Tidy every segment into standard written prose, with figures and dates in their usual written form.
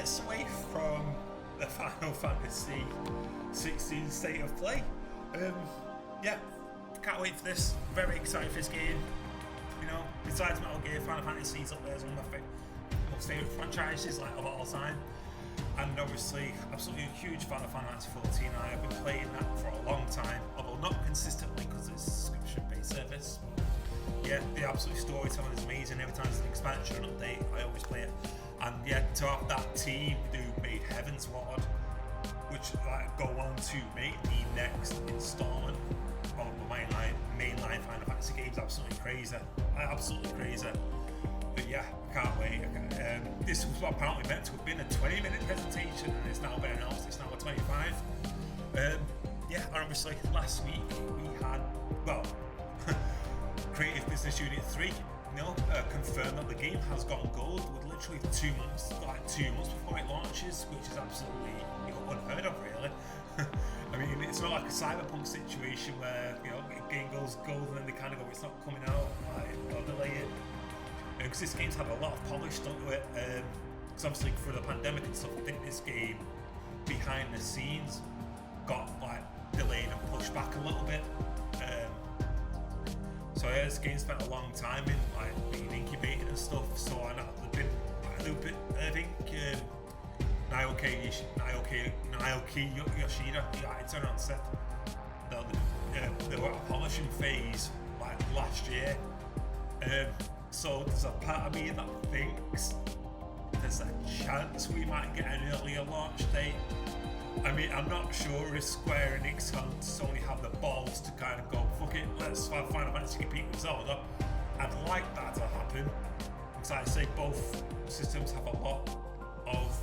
minutes away from the Final Fantasy XVI State of Play. Yeah, can't wait for this. Very excited for this game. You know, besides Metal Gear, Final Fantasy's up there as one of my most favourite franchises of all time. And obviously, absolutely a huge fan of Final Fantasy 14. I have been playing that for a long time, although not consistently because it's a subscription-based service. But yeah, the absolute storytelling is amazing. Every time there's an expansion or an update, I always play it. And yeah, to have that team who made Heaven's Ward, which go on to make the next installment of the mainline Final Fantasy games, absolutely crazy. Absolutely crazy. But yeah, I can't wait. This was what apparently meant to have been a 20-minute presentation, and it's now been announced it's now a 25. Yeah, and obviously last week we had, Creative Business Unit 3 confirmed that the game has gone gold with literally 2 months before it launches, which is absolutely unheard of, really. I mean, it's not like a Cyberpunk situation where a game goes gold and then they kind of go, it's not coming out, or delay it. Because this game's had a lot of polish done to it. Because obviously for the pandemic and stuff, I think this game behind the scenes got delayed and pushed back a little bit. So yeah, this game spent a long time in being incubated and stuff. So I know there've been a little bit. I think Naoki Yoshida, the editor, on set they were at a polishing phase last year. So there's a part of me that thinks there's a chance we might get an earlier launch date. I mean, I'm not sure if Square Enix and Sony have the balls to kind of go, fuck it, let's have Final Fantasy compete with Zelda. I'd like that to happen, because I say both systems have a lot of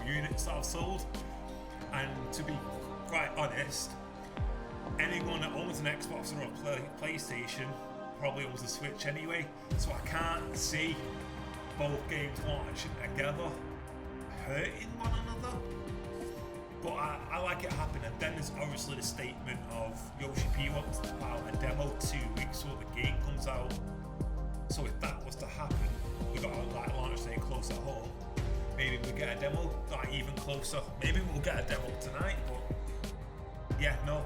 units that have sold, and to be quite honest, anyone that owns an Xbox or a PlayStation probably owns a Switch anyway, so I can't see both games launching together hurting one another. But I like it happening. And then there's obviously the statement of Yoshi P wants to allow a demo 2 weeks before the game comes out. So if that was to happen, we got a launch day close at home. Maybe we'll get a demo even closer. Maybe we'll get a demo tonight. But yeah, no,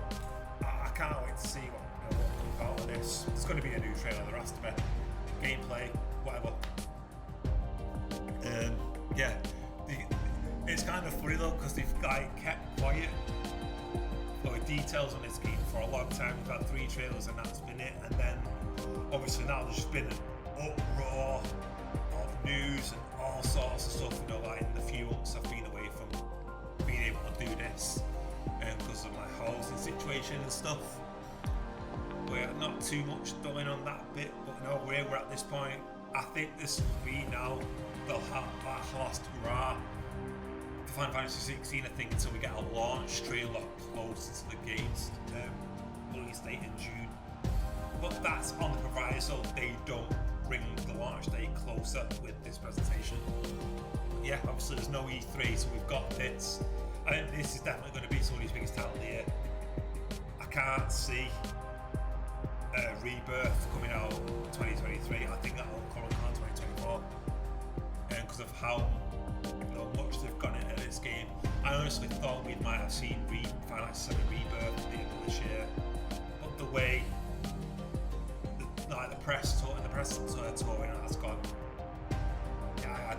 I can't wait to see what comes out of this. There's going to be a new trailer. There has to be gameplay, whatever. Yeah. It's kind of funny though, because they've kept quiet for details on this game for a long time. We've had 3 trailers and that's been it. And then obviously now there's just been an uproar of news and all sorts of stuff. In the few months I've been away from being able to do this, because of my housing situation and stuff. We're not too much going on that bit, but where we're at this point, I think this will be now the last hurrah. Final Fantasy 16, I think, until we get a launch trailer close to the game's release date in June. But that's on the proviso they don't bring the launch date closer with this presentation. Yeah, obviously there's no E3, so we've got this. I think this is definitely going to be Sony's biggest title of the year. I can't see Rebirth coming out 2023. I think that will come out 2024, because of how much they've gone into this game. I honestly thought we might have seen Final Fantasy 7 Rebirth at the end of this year, but the way the press tour and the press touring has gone, yeah, I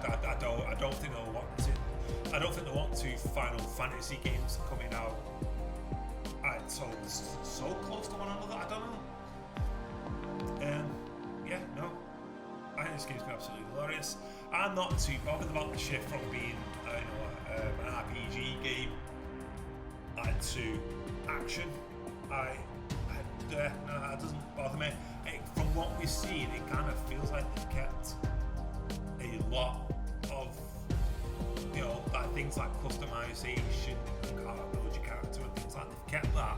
don't think they'll want to. I don't think they want 2 Final Fantasy games coming out so close to one another. I don't know. Yeah, no. I think this game's been absolutely glorious. I'm not too bothered about the shift from being an RPG game to action. That doesn't bother me. From what we've seen, it kind of feels like they've kept a lot of things like customization and how to build your character and things like that. They've kept that,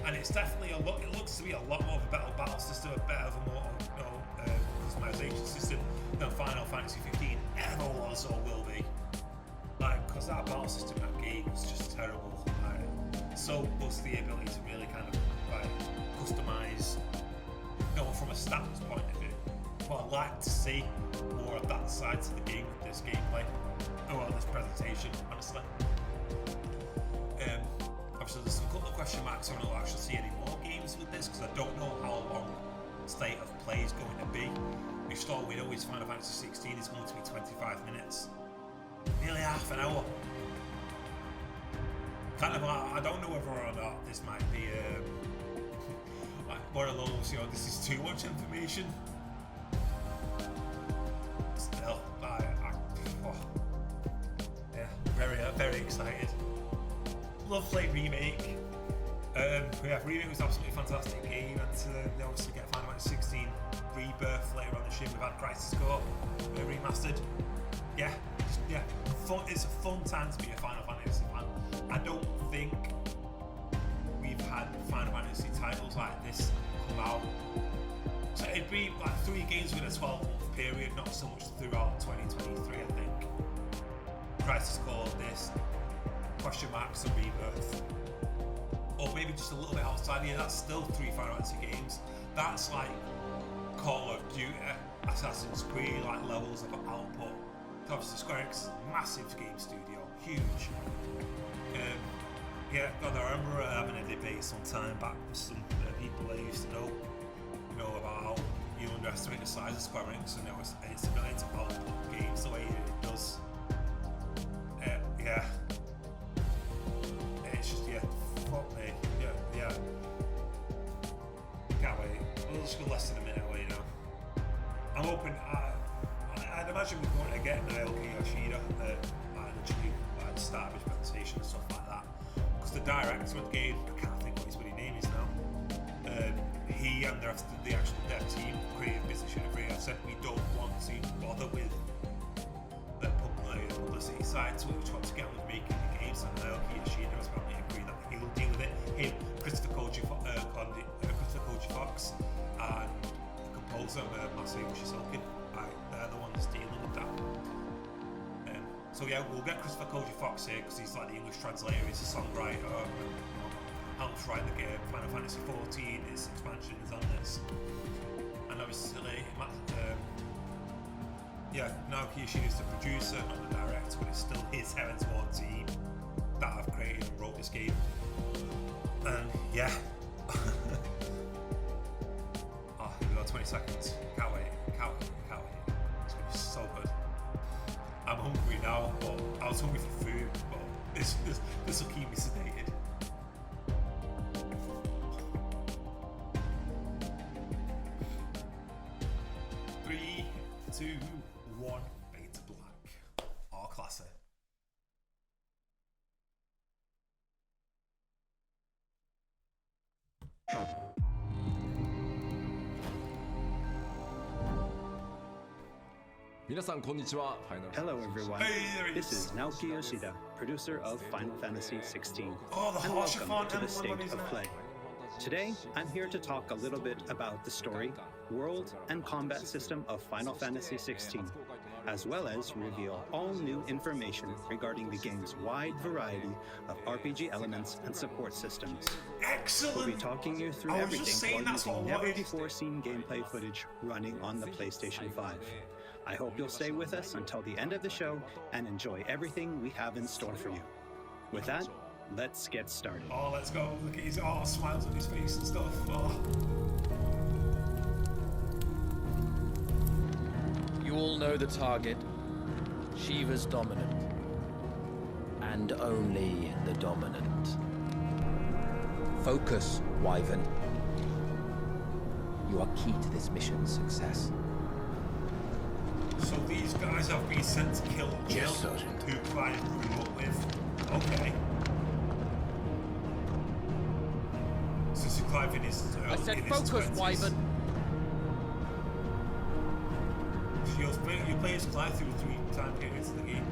and it's definitely a lot. It looks to be a lot more of a better battle system, a better of a more customization system than Final Fantasy 15 ever was or will be. Because that battle system in that game was just terrible. So plus the ability to really kind of customize, from a stats point of view. Well, like to see more of that side to the game with this gameplay, or this presentation, honestly. Obviously, there's a couple of question marks on whether I'll actually see any more games with this, because I don't know how long State of Play is going to be. We thought we know is Final Fantasy 16 is going to be 25 minutes, nearly half an hour. Kind of, I don't know whether or not this might be like one of those, you know, this is too much information. Still, yeah, very excited. Lovely remake. Yeah, remake was absolutely fantastic game, and they obviously get Final Fantasy 16 Rebirth later on this year. We've had Crisis-Core remastered. Yeah, fun. It's a fun time to be a Final Fantasy fan. I don't think we've had Final Fantasy titles like this come out. So it'd be like 3 games within a 12-month period, not so much throughout 2023, I think. Crisis-Core, this, question marks, and Rebirth. Or maybe just a little bit outside here, that's still 3 Final Fantasy games. That's like Call of Duty, Assassin's Creed, like levels of output. Obviously Square Enix, massive game studio, huge. Yeah, God, I remember having a debate some time back with some people I used to know, you know, about how you underestimate the size of Square Enix, and it's related to output games the way it does. Yeah. It's just, yeah, fuck me. Yeah. Can't wait. We'll just go less than a minute away, you know. I'm hoping, I'd imagine we're going to get Naoki Yoshida literally at the start of his presentation and stuff like that. Because the director of the game, I can't think what his bloody name is now. He and the rest of the actual dev team, creative business unit, have said we don't want to bother with the publicity side, so we just want to get on with making the games. And Naoki Yoshida has probably agreed that he'll deal with it. Him, Christopher-Koji Fox, and the composer Masayoshi Shisoken, they're the ones dealing with that. So yeah, we'll get Christopher-Koji Fox here because he's like the English translator, he's a songwriter, and, helps write the game. Final Fantasy 14, its expansion is on this. And obviously, Naoki Yoshida is the producer, not the director, but it's still his Heaven's Ward team that have created and wrote this game. And yeah. Oh, we've got 20 seconds. Can't wait. It's gonna be so good. I'm hungry now, but I was hungry for food, but this will keep me sedated. 3, 2, 1, fade to black. All classic. Hello everyone, this is Naoki Yoshida, producer of Final Fantasy XVI, and welcome to the State of Play. Today, I'm here to talk a little bit about the story, world, and combat system of Final Fantasy XVI, as well as reveal all new information regarding the game's wide variety of RPG elements and support systems. Excellent! We'll be talking you through everything while using never-before-seen gameplay footage running on the PlayStation 5. I hope you'll stay with us until the end of the show and enjoy everything we have in store for you. With that, let's get started. Oh, let's go. Look at his smiles on his face and stuff. Oh. You all know the target. Shiva's dominant. And only the dominant. Focus, Wyvern. You are key to this mission's success. So these guys have been sent to kill Jill, Yes, Sergeant. who Clive grew up with. Okay. So Clive in his I said in his focus, 20s. Wyvern. So you play as Clive through 3 time periods of the game.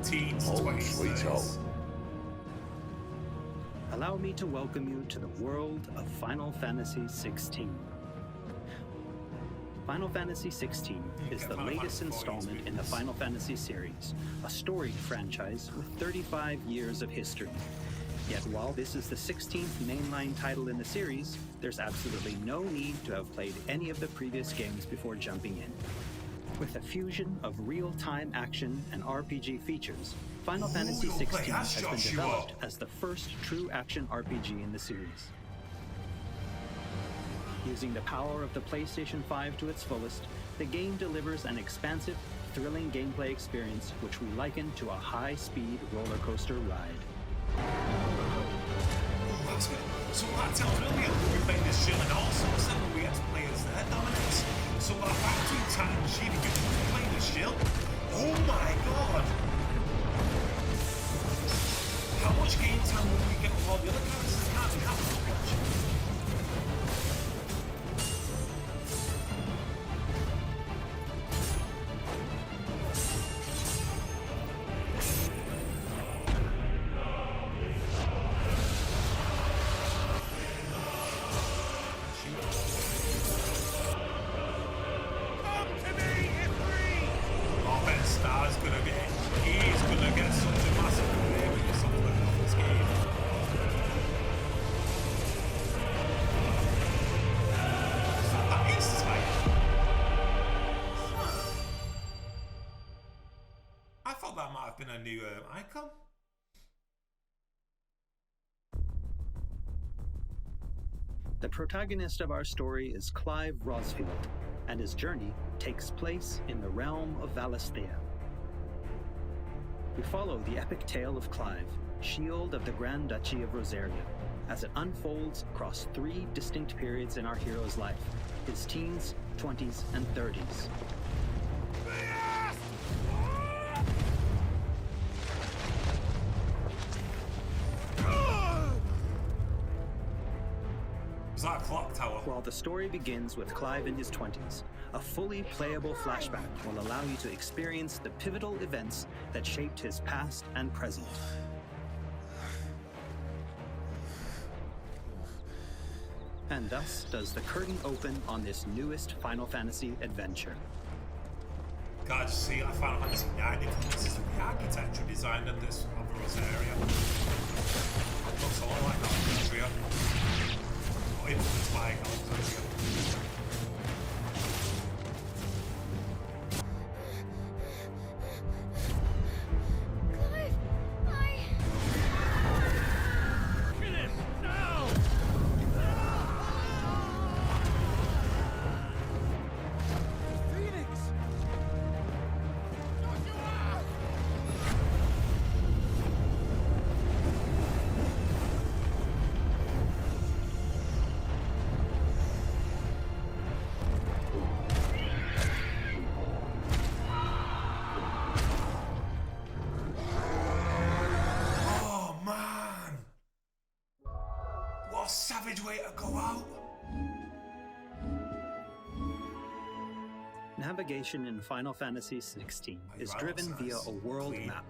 Teens, Oh, 20s, sweet 30s. Allow me to welcome you to the world of Final Fantasy XVI. Final Fantasy XVI is the Final latest Fantasy installment in the Final Fantasy series, a storied franchise with 35 years of history. Yet while this is the 16th mainline title in the series, there's absolutely no need to have played any of the previous games before jumping in. With a fusion of real-time action and RPG features, Final Fantasy XVI has been developed as the first true action RPG in the series. Using the power of the PlayStation 5 to its fullest, the game delivers an expansive, thrilling gameplay experience which we liken to a high-speed roller coaster ride. Oh, that's good. So like I told earlier, we played this Jill and all sorts of we had to play as their dominance. So like back to Titan and Shiva, you can play this Jill. Oh my god! How much game time will we get with all the other characters? Can't be that much. That might have been a new icon. The protagonist of our story is Clive Rosfield, and his journey takes place in the realm of Valisthea. We follow the epic tale of Clive, Shield of the Grand Duchy of Rosaria, as it unfolds across 3 distinct periods in our hero's life: his teens, 20s, and 30s. That clock tower. While the story begins with Clive in his 20s, a fully playable flashback will allow you to experience the pivotal events that shaped his past and present. And thus does the curtain open on this newest Final Fantasy adventure. God, just see, like Final Fantasy 9, this is the architecture design of this of Rosaria. Looks a lot like Alexandria. It's like Alexandria. Way to go out. Navigation in Final Fantasy XVI is driven via a world map,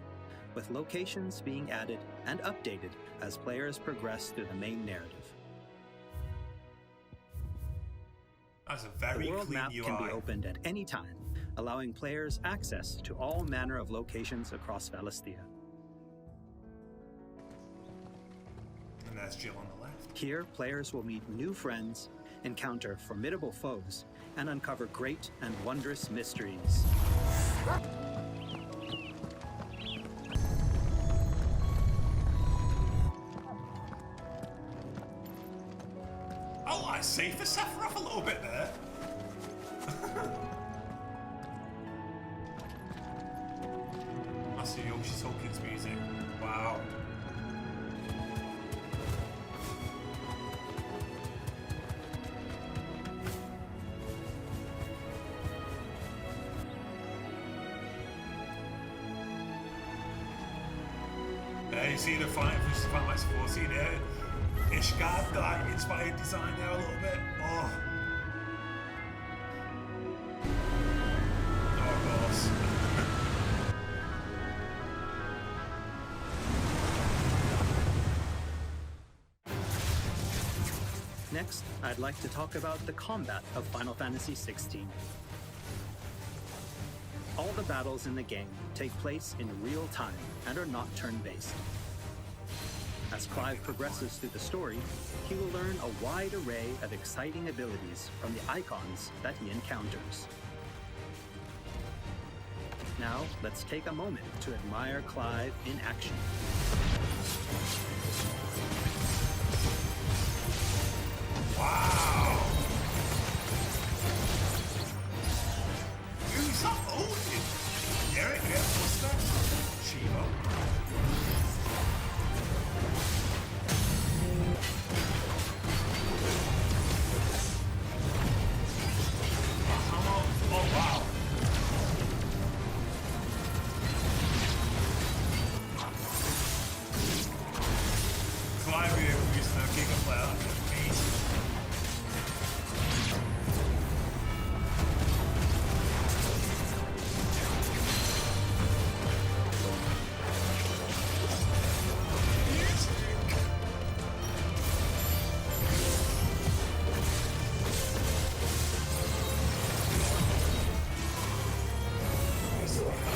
with locations being added and updated as players progress through the main narrative. That's a very the world clean map UI. Can be opened at any time, allowing players access to all manner of locations across Valisthea. And there's Jill on the left. Here, players will meet new friends, encounter formidable foes, and uncover great and wondrous mysteries. Oh, I say for Sephiroth a little bit there. Master Yoshi Tolkien's music. Wow. You see the Final Fantasy 14 there? Ishgard, like inspired design there a little bit. Oh. Oh, of course. Next, I'd like to talk about the combat of Final Fantasy XVI. All the battles in the game take place in real time and are not turn-based. As Clive progresses through the story, he will learn a wide array of exciting abilities from the icons that he encounters. Now, let's take a moment to admire Clive in action. Wow! Who's that holding? Eric, what's that? Shiva. Oh, wow. Clive here used to kick a player. Amazing.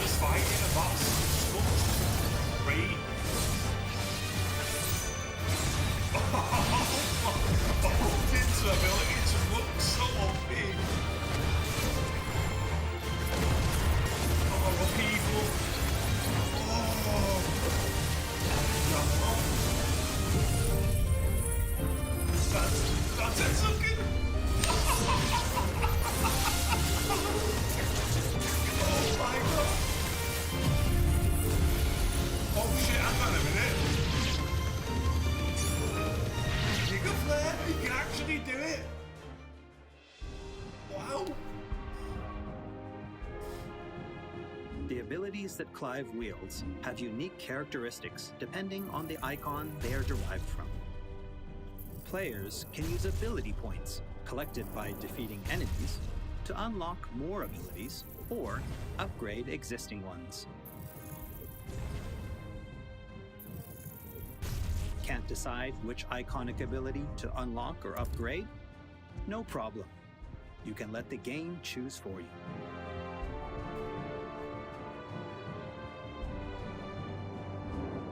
He's fighting a boss. Great. Odin's ability to look so OP. Oh, people. That's it, something. Oh my god. Oh shit, hang on a minute. You can play it, you can actually do it. Wow. The abilities that Clive wields have unique characteristics depending on the icon they are derived from. Players can use ability points collected by defeating enemies to unlock more abilities or upgrade existing ones. Can't decide which iconic ability to unlock or upgrade? No problem. You can let the game choose for you.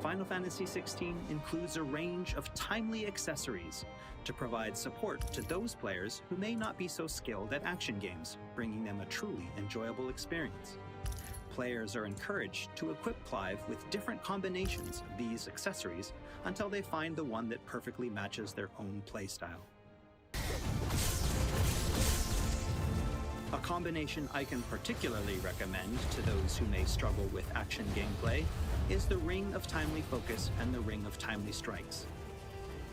Final Fantasy XVI includes a range of timely accessories to provide support to those players who may not be so skilled at action games, bringing them a truly enjoyable experience. Players are encouraged to equip Clive with different combinations of these accessories until they find the one that perfectly matches their own playstyle. A combination I can particularly recommend to those who may struggle with action gameplay is the Ring of Timely Focus and the Ring of Timely Strikes.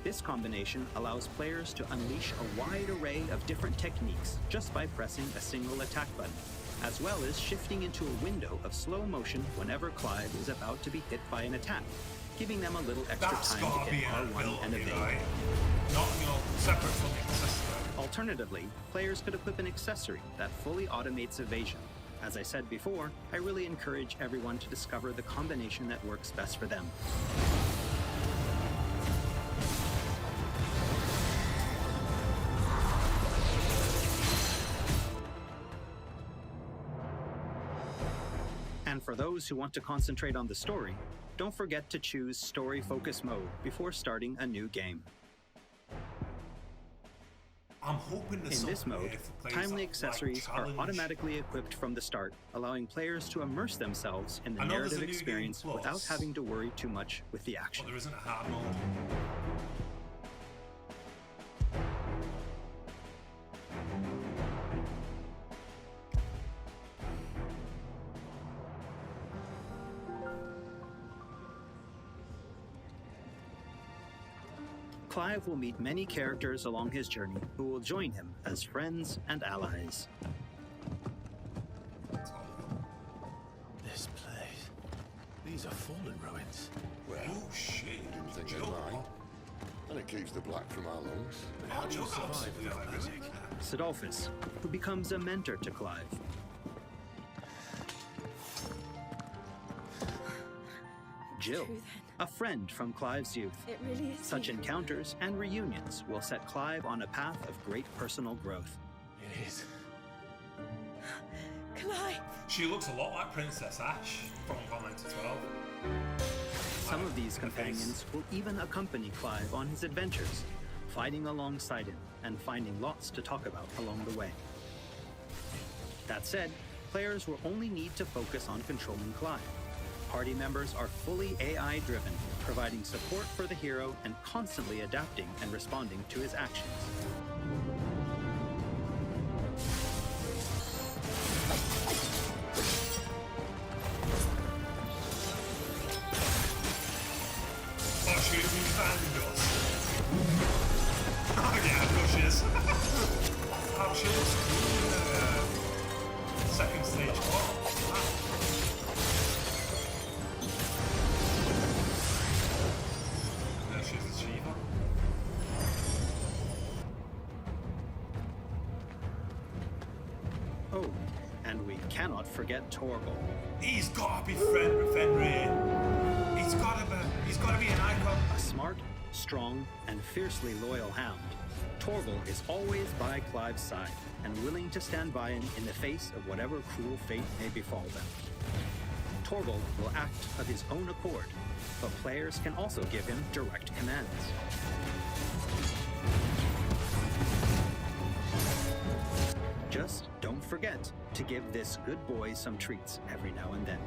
This combination allows players to unleash a wide array of different techniques just by pressing a single attack button, as well as shifting into a window of slow motion whenever Clive is about to be hit by an attack, giving them a little extra time to hit R1 and evade. Not, separate from the accessory. Alternatively, players could equip an accessory that fully automates evasion. As I said before, I really encourage everyone to discover the combination that works best for them. And for those who want to concentrate on the story, don't forget to choose Story Focus Mode before starting a new game. I'm hoping in this mode, timely accessories are automatically equipped from the start, allowing players to immerse themselves in the narrative experience without having to worry too much with the action. Well, there isn't a hard mode. Clive will meet many characters along his journey who will join him as friends and allies. This place. These are fallen ruins. Well, Oh shit! didn't think they'd mind. And it keeps the black from our lungs. But how do you survive without magic? Sidolphus, who becomes a mentor to Clive. Jill, a friend from Clive's youth. It really is. Such encounters and reunions will set Clive on a path of great personal growth. It is. Clive! She looks a lot like Princess Ash from Final Fantasy 12. Some of these companions will even accompany Clive on his adventures, fighting alongside him and finding lots to talk about along the way. That said, players will only need to focus on controlling Clive. Party members are fully AI-driven, providing support for the hero and constantly adapting and responding to his actions. Oh, she was finding us. Oh yeah, I know she is. Oh, she is. Second stage. Oh, wow. And there she's Achiever. Oh, and we cannot forget Torgal. He's gotta be Fenrir. He's gotta be an icon. A smart, strong, and fiercely loyal hound, Torgal is always by Clive's side and willing to stand by him in the face of whatever cruel fate may befall them. Torgal will act of his own accord, but players can also give him direct commands. Just don't forget to give this good boy some treats every now and then.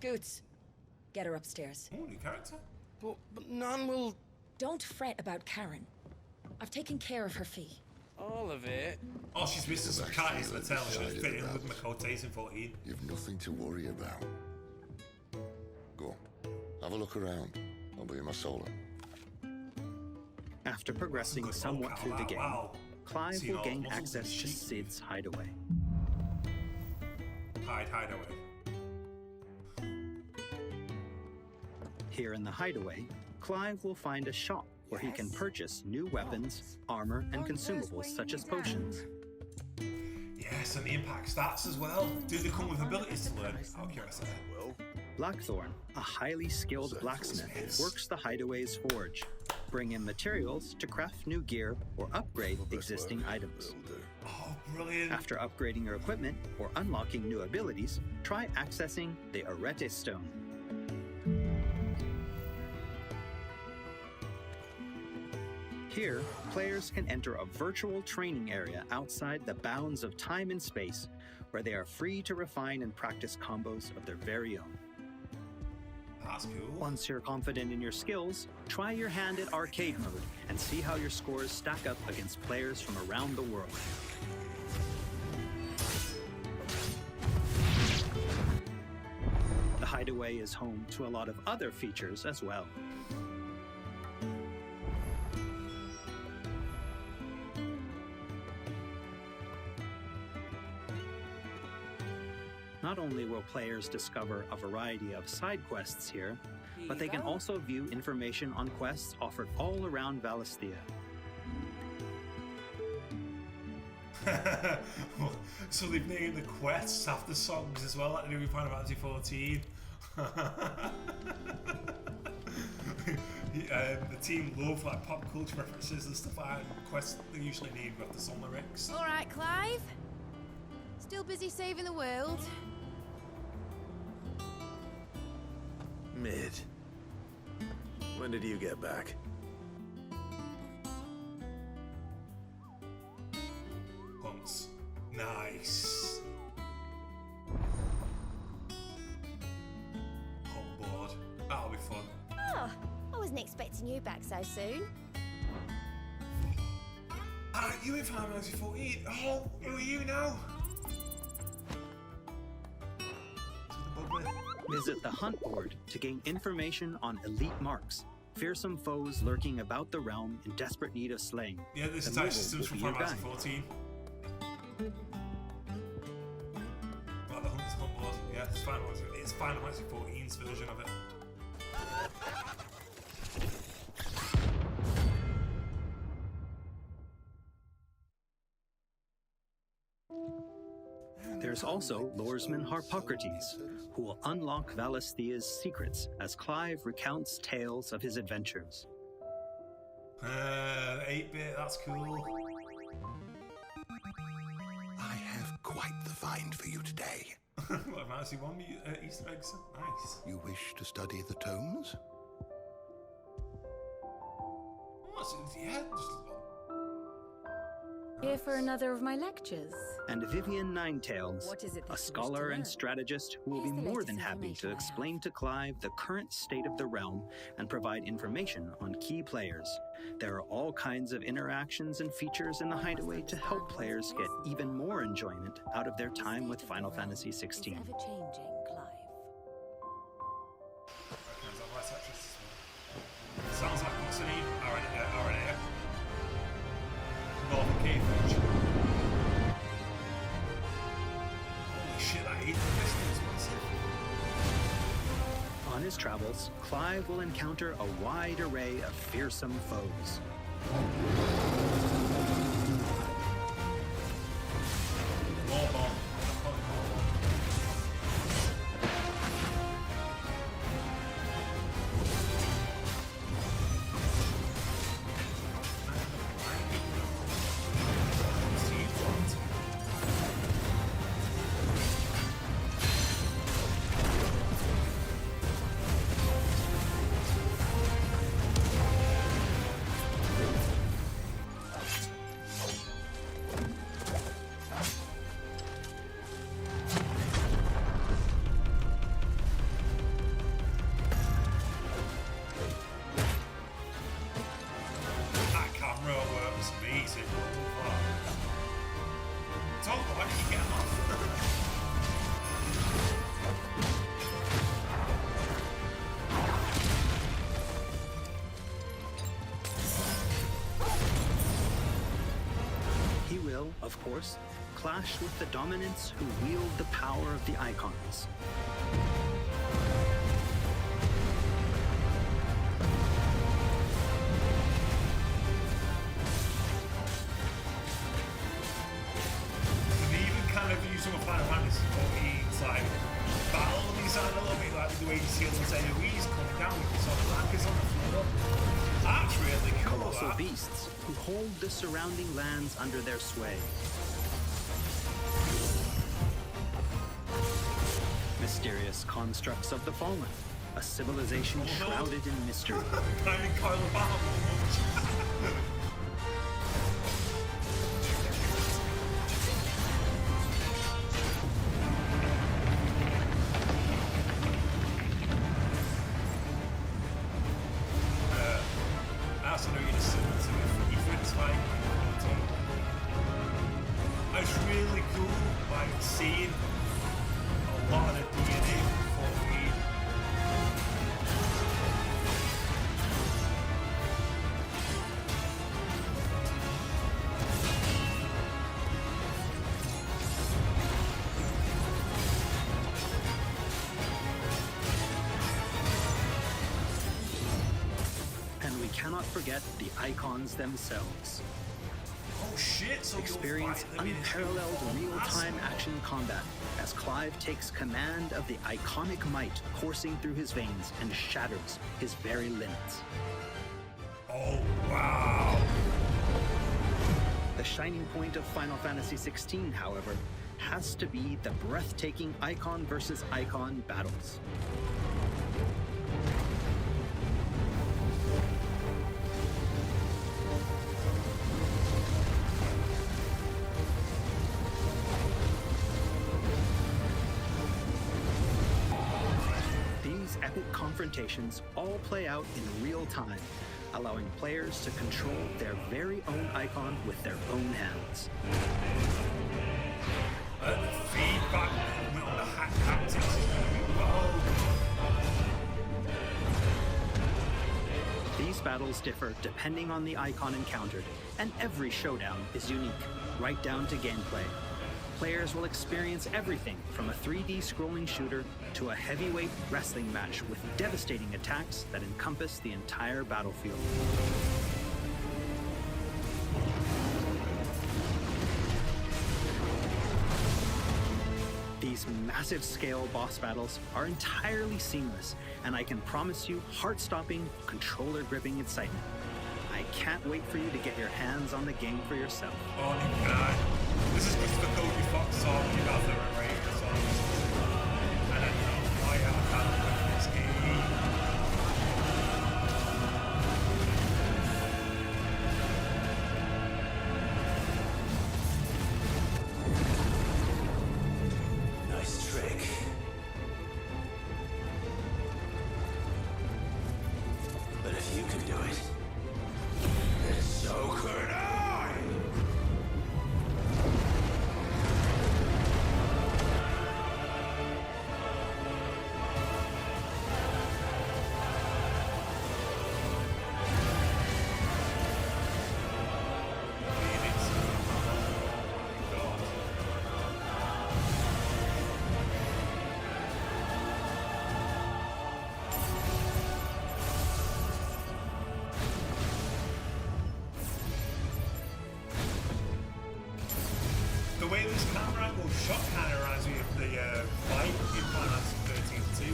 Goots, get her upstairs. Oh, new character. But none will... Don't fret about Karen. I've taken care of her fee. All of it? Oh, she's missing some cards in the tail. She fit in with Makote's in 14. You've nothing to worry about. Go on, have a look around. I'll be in my solar. After progressing somewhat through the game, Clive will gain access to Sid's hideaway. Hideaway. Here in the hideaway, Clive will find a shop where he can purchase new weapons, armor, and consumables such as potions. Yes, and the impact stats as well. Do they come with abilities to learn? Out of curiosity. Blackthorn, a highly skilled blacksmith, works the hideaway's forge, bring in materials to craft new gear or upgrade existing items. Oh, brilliant. After upgrading your equipment or unlocking new abilities, try accessing the Arete Stone. Here, players can enter a virtual training area outside the bounds of time and space, where they are free to refine and practice combos of their very own. That's cool. Once you're confident in your skills, try your hand at arcade mode and see how your scores stack up against players from around the world. The hideaway is home to a lot of other features as well. Not only will players discover a variety of side quests here, but they can also view information on quests offered all around Valisthea. So they've named the quests after songs as well, like they do in Final Fantasy 14. The team love like pop culture references and stuff like that. Quests they usually named after song lyrics. All right, Clive. Still busy saving the world? Mid. When did you get back? Hunts. Nice. On board. That'll be fun. Oh, I wasn't expecting you back so soon. You in Final Fantasy 14? Oh, who are you now? Visit the hunt board to gain information on elite marks, fearsome foes lurking about the realm in desperate need of slaying. Yeah, this is The actually mobile systems from will be Final your Fantasy guide. 14. Like the Hunter's Hunt board. Yeah, it's Final Fantasy 14's version of it. There's also Lordesman Harpocrates, who will unlock Valisthea's secrets as Clive recounts tales of his adventures. 8-bit, that's cool. I have quite the find for you today. What, Fantasy 1 Easter eggs? Nice. You wish to study the tomes? Yeah. Here for another of my lectures. And Vivian Ninetails, What is it that a you wish scholar to and learn? strategist who will be Here's the more latest than happy to information I have. explain to Clive the current state of the realm and provide information on key players. There are all kinds of interactions and features in the Hideaway to help players get even more enjoyment out of their time with Final Fantasy XVI. Is ever-changing, Clive. Sounds like what's the name? RNA. Northern Cambridge. Holy shit, I hate the distance. Massive. On his travels, Clive will encounter a wide array of fearsome foes. More bomb. He will, of course, clash with the dominants who wield the power of the icons. They even kind of use some of Final Fantasy 14's like battle design a little bit, like the way you see all those AoEs coming down with sort of anchors on the floor. That's really cool. Colossal That. beasts who hold the surrounding lands under their sway. Mysterious constructs of the fallen, a civilization shrouded in mystery. Kind of Kyle Obama. I also know you're just similar to Ethan's fight. It's really cool, like seeing a lot of the DNA before we. And we cannot forget the icons themselves. Oh shit! So Experience you'll fight them in unparalleled full real-time mass. action combat as Clive takes command of the iconic might coursing through his veins and shatters his very limits. Oh wow! The shining point of Final Fantasy XVI, however, has to be the breathtaking icon versus icon battles. These epic confrontations all play out in real time, allowing players to control their very own icon with their own hands. The feedback moment on the haptics is going to be well. These battles differ depending on the icon encountered, and every showdown is unique, right down to gameplay. Players will experience everything from a 3D scrolling shooter to a heavyweight wrestling match with devastating attacks that encompass the entire battlefield. These massive scale boss battles are entirely seamless, and I can promise you heart-stopping, controller-gripping excitement. I can't wait for you to get your hands on the game for yourself. Oh, this is Christopher-Koji Fox talking about the rate. The way this camera angle shot kind of reminds me of the fight in Final Fantasy 13 2.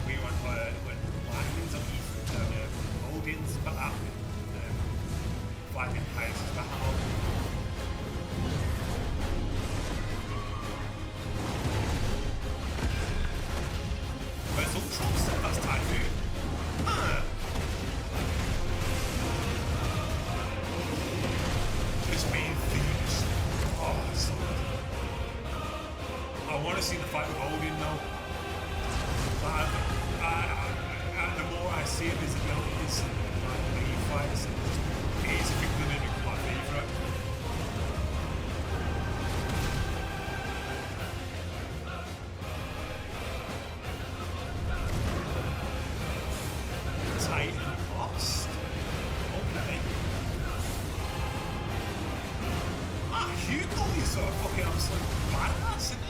We went landings on Odin's back, flying Pirates' battle. Where's Ultron? That's Typhoon. This main themes. Oh, so good. I want to see the fight with Odin though. The more I see of his abilities and the fights, he's going to become my favourite. Titan lost. Okay. Hugo is sort of fucking absolute badass, isn't it?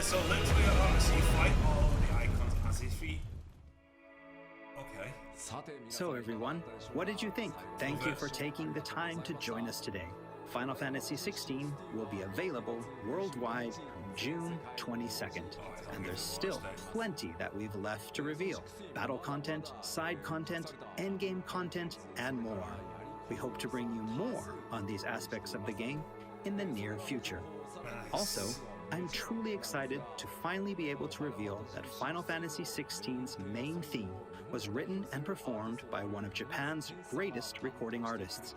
So literally, I see fight all the icons as his feet. Okay. So everyone, what did you think? Thank you for taking the time to join us today. Final Fantasy XVI will be available worldwide June 22nd, and there's still plenty that we've left to reveal. Battle content, side content, endgame content, and more. We hope to bring you more on these aspects of the game in the near future. Also, I'm truly excited to finally be able to reveal that Final Fantasy XVI's main theme was written and performed by one of Japan's greatest recording artists,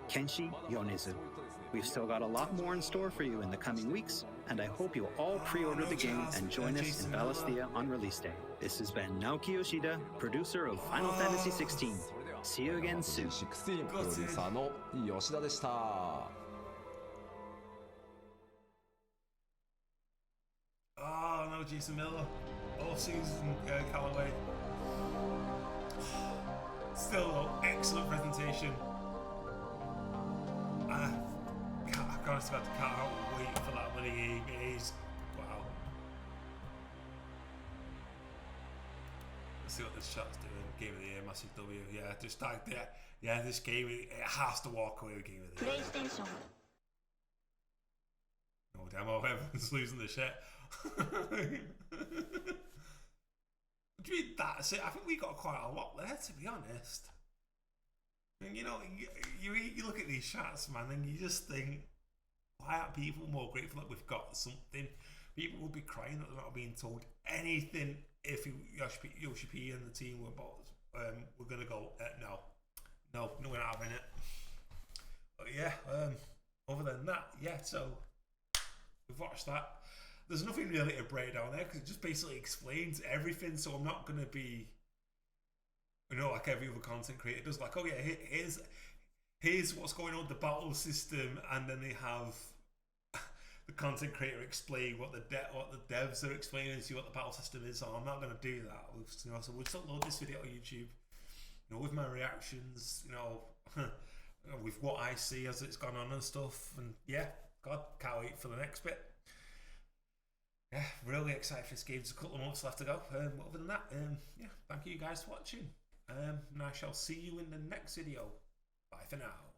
Kenshi Yonezu. We've still got a lot more in store for you in the coming weeks, and I hope you'll all pre-order the game and join us in Valisthea on release day. This has been Naoki Yoshida, producer of Final Fantasy XVI. See you again soon. 16プロデューサーの吉田でした。Oh no, Jason Miller. All season Callaway. Still excellent presentation. I can't wait for that many games. Wow. Let's see what this chat's doing. Game of the year, massive W. Yeah, just like that. Yeah, this game, it has to walk away with Game of the Year. PlayStation. No demo, everyone's losing the shit. What do you mean that's it? I think we got quite a lot there, to be honest. And you know, you look at these chats, man, and you just think, why aren't people more grateful that we've got something? People will be crying that they're not being told anything if Yoshi P and the team we're gonna go, no, we're not having it. But yeah, other than that, yeah, so we've watched that. There's nothing really to break down there because it just basically explains everything. So I'm not going to be, like every other content creator does. Like, oh yeah, here's what's going on with the battle system, and then they have the content creator explain what the devs are explaining to you what the battle system is. So I'm not going to do that. So we'll just upload this video on YouTube, with my reactions, with what I see as it's gone on and stuff. And yeah, God, can't wait for the next bit. Yeah, really excited for this game. There's a couple of months left to go. Other than that, yeah, thank you guys for watching. And I shall see you in the next video. Bye for now.